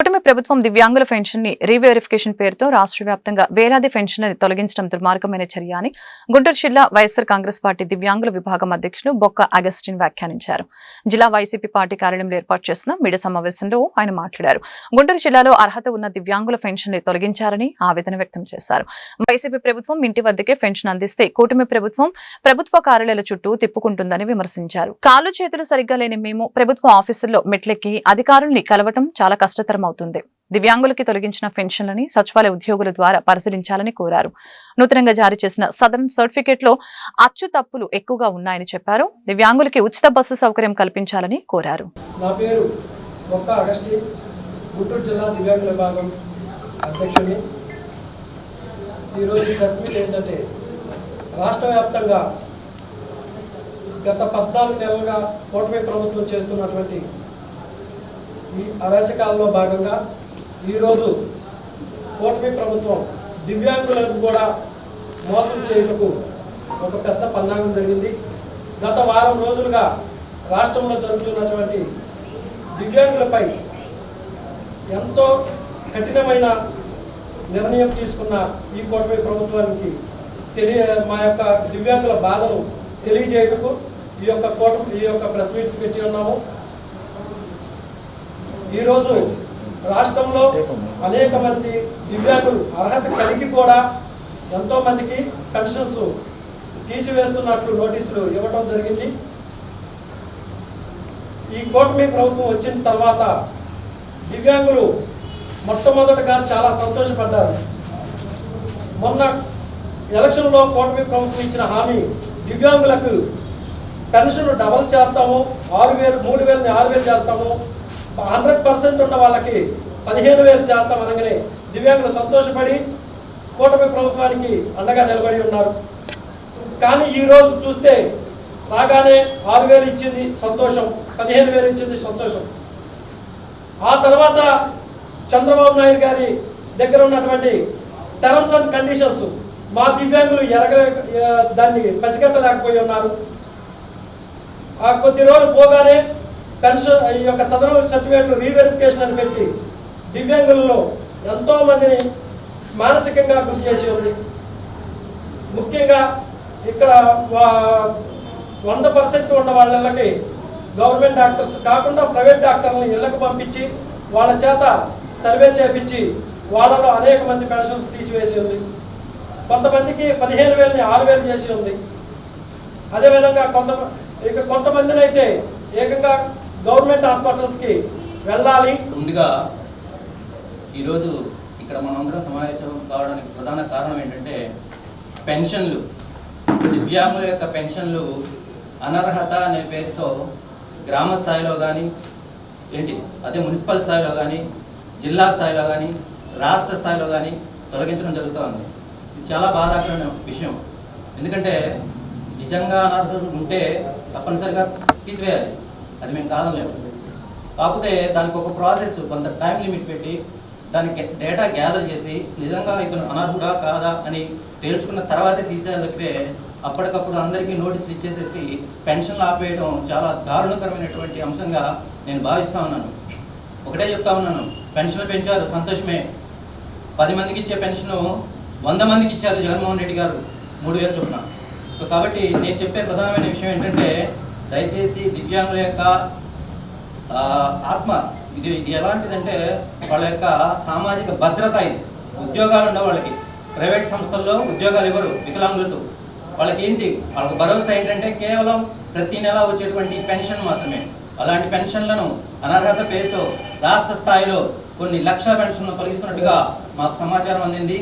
కూటమి ప్రభుత్వం దివ్యాంగుల పెన్షన్ ని రీవెరిఫికేషన్ పేరుతో రాష్ట్ర వ్యాప్తంగా వేలాది పెన్షన్లను తొలగించడం దుర్మార్గమైన చర్య అని గుంటూరు జిల్లా వైఎస్ఆర్ కాంగ్రెస్ పార్టీ దివ్యాంగుల విభాగం అధ్యక్షులు బొక్క అగస్టిన్ వ్యాఖ్యానించారు. జిల్లా వైసీపీ పార్టీ కార్యాలయంలో ఏర్పాటు చేసిన మీడియా సమావేశంలో ఆయన మాట్లాడారు. గుంటూరు జిల్లాలో అర్హత ఉన్న దివ్యాంగుల పెన్షన్ ని తొలగించారని ఆవేదన వ్యక్తం చేశారు. వైసీపీ ప్రభుత్వం ఇంటి వద్దకే పెన్షన్ అందిస్తే కూటమి ప్రభుత్వం ప్రభుత్వ కార్యాలయాల చుట్టూ తిప్పుకుంటుందని విమర్శించారు. కాలు చేతులు సరిగ్గా లేని మేము ప్రభుత్వ ఆఫీసుల్లో మెట్లెక్కి అధికారుల్ని కలవటం చాలా కష్టతరం అవుతుంది. దివ్యాంగులకి తొలగించిన పెన్షన్లని సచివాలయ ఉద్యోగుల ద్వారా పరిశీలించాలని కోరారు. నూతనంగా జారీ చేసిన సదరన్ సర్టిఫికేట్ లో అచ్చు తప్పులు ఎక్కువగా ఉన్నాయని చెప్పారు. దివ్యాంగులకి ఉచిత బస్సు సౌకర్యం కల్పించాలని కోరారు. నా పేరు బొక్క అగస్టిన్, గుంటూరు జిల్లా దివ్యాంగుల విభాగం అధ్యక్షుడిని. ఈరోజు ప్రెస్ మీట్ ఏంటంటే రాష్ట్ర వ్యాప్తంగా గత 14 నెలలుగా కూటమి ప్రభుత్వం చేస్తున్నటువంటి ఈ అరాచకాలలో భాగంగా ఈరోజు కూటమి ప్రభుత్వం దివ్యాంగులకు కూడా మోసం చేయటకు ఒక పెద్ద పన్నాగం జరిగింది. గత వారం రోజులుగా రాష్ట్రంలో జరుగుతున్నటువంటి దివ్యాంగులపై ఎంతో కఠినమైన నిర్ణయం తీసుకున్న ఈ కూటమి ప్రభుత్వానికి మా యొక్క దివ్యాంగుల బాధను తెలియజేయటకు ఈ యొక్క ప్రెస్ మీట్ పెట్టి ఉన్నాము. ఈరోజు రాష్ట్రంలో అనేక మంది దివ్యాంగులు అర్హత కలిగి కూడా ఎంతో మందికి పెన్షన్స్ తీసివేస్తున్నట్లు నోటీసులు ఇవ్వటం జరిగింది. ఈ కూటమి ప్రభుత్వం వచ్చిన తర్వాత దివ్యాంగులు మొట్టమొదటగా చాలా సంతోషపడ్డారు. మొన్న ఎలక్షన్లో కూటమి ప్రభుత్వం ఇచ్చిన హామీ దివ్యాంగులకు పెన్షన్ డబల్ చేస్తాము, 6,000 3,000ని 6,000 చేస్తాము, 100% ఉన్న వాళ్ళకి 15,000 చేస్తాం అనగానే దివ్యాంగులు సంతోషపడి కూటమి ప్రభుత్వానికి అండగా నిలబడి ఉన్నారు. కానీ ఈరోజు చూస్తే రాగానే 6,000 ఇచ్చింది సంతోషం, 15,000 ఇచ్చింది సంతోషం. ఆ తర్వాత చంద్రబాబు నాయుడు గారి దగ్గర ఉన్నటువంటి టర్మ్స్ అండ్ కండిషన్స్ మా దివ్యాంగులు దాన్ని పసిగట్టలేకపోయి ఉన్నారు. ఆ కొద్ది రోజులు పోగానే పెన్షన్ ఈ యొక్క సదరన్ సర్టిఫికేట్లు రీవెరిఫికేషన్ అని పెట్టి దివ్యాంగులలో ఎంతోమందిని మానసికంగా గురి చేసి ఉంది. ముఖ్యంగా ఇక్కడ 100% ఉన్న వాళ్ళకి గవర్నమెంట్ డాక్టర్స్ కాకుండా ప్రైవేట్ డాక్టర్లను ఇళ్లకు పంపించి వాళ్ళ చేత సర్వే చేపించి వాళ్ళలో అనేక మంది పెన్షన్స్ తీసివేసి ఉంది. కొంతమందికి 15,000ని 6,000 చేసి ఉంది. అదేవిధంగా కొంతమందిని అయితే ఏకంగా గవర్నమెంట్ హాస్పిటల్స్కి వెళ్ళాలి. ముందుగా ఈరోజు ఇక్కడ మనందరం సమావేశం కావడానికి ప్రధాన కారణం ఏంటంటే పెన్షన్లు, దివ్యాంగుల యొక్క పెన్షన్లు అనర్హత అనే పేరుతో గ్రామ స్థాయిలో కానీ అదే మున్సిపల్ స్థాయిలో కానీ జిల్లా స్థాయిలో కానీ రాష్ట్ర స్థాయిలో కానీ తొలగించడం జరుగుతోంది. ఇది చాలా బాధాకరమైన విషయం. ఎందుకంటే నిజంగా అనర్హత ఉంటే తప్పనిసరిగా తీసివేయాలి, అది మేము కాదనలేము. కాకపోతే దానికి ఒక ప్రాసెస్, కొంత టైం లిమిట్ పెట్టి దానికి డేటా గ్యాదర్ చేసి నిజంగా ఇతను అనర్హుడా కాదా అని తేల్చుకున్న తర్వాతే తీసేయాలితే అప్పటికప్పుడు అందరికీ నోటీసులు ఇచ్చేసేసి పెన్షన్లు ఆపేయడం చాలా దారుణకరమైనటువంటి అంశంగా నేను భావిస్తూ ఉన్నాను. ఒకటే చెప్తా ఉన్నాను, పెన్షన్లు పెంచారు సంతోషమే. 10 మందికి ఇచ్చే పెన్షను 100 మందికి ఇచ్చారు జగన్మోహన్ రెడ్డి గారు 3,000 చొప్పున. సో కాబట్టి నేను చెప్పే ప్రధానమైన విషయం ఏంటంటే దయచేసి దివ్యాంగుల యొక్క ఆత్మ ఇది ఎలాంటిదంటే వాళ్ళ యొక్క సామాజిక భద్రత. ఇది ఉద్యోగాలు ఉండవు వాళ్ళకి, ప్రైవేట్ సంస్థల్లో ఉద్యోగాలు ఇవ్వరు వికలాంగులకు. వాళ్ళకి వాళ్ళకి భరోసా ఏంటంటే కేవలం ప్రతి నెల వచ్చేటువంటి పెన్షన్ మాత్రమే. అలాంటి పెన్షన్లను అనర్హత పేరుతో రాష్ట్ర స్థాయిలో కొన్ని లక్షల పెన్షన్లు తొలగిస్తున్నట్టుగా మాకు సమాచారం అందింది.